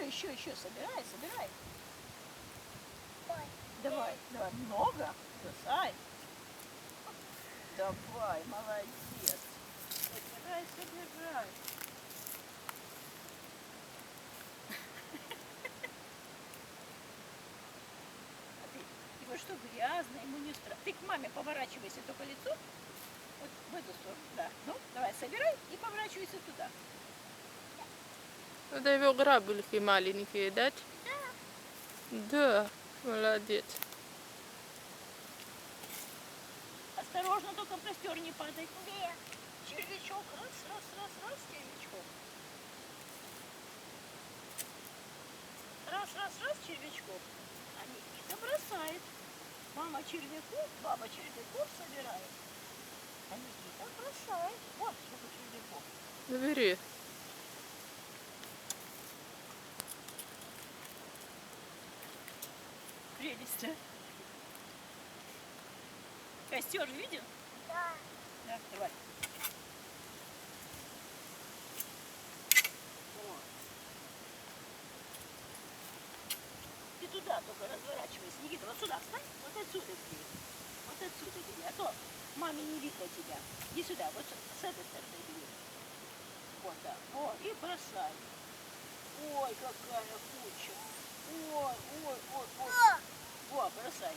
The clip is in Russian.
еще. Собирай. Давай. Много? Бросай. Давай, молодец. Собирай. А ты вот что грязно, ему не страшно. Ты к маме поворачивайся только лицом. Вот в эту сторону, да. Ну, давай, собирай и поворачивайся туда. Да его грабельки маленькие дать? Да, молодец. Осторожно, только простер не падай. Червячок, раз, червячком. Раз, червячком. А Никита бросает. Мама червяков, баба червяков собирает. А Никита бросает. Вот сколько червяков. Забери. Прелесть, да? Костер видел? Да, давай. Вот. Ты туда только разворачивайся. Никита, вот сюда встань. Вот отсюда бери. А то маме не видно тебя. Иди сюда, вот с этой стороны бери. Вот так. Вот, и бросай. Ой, какая куча. Ой. Во, бросай.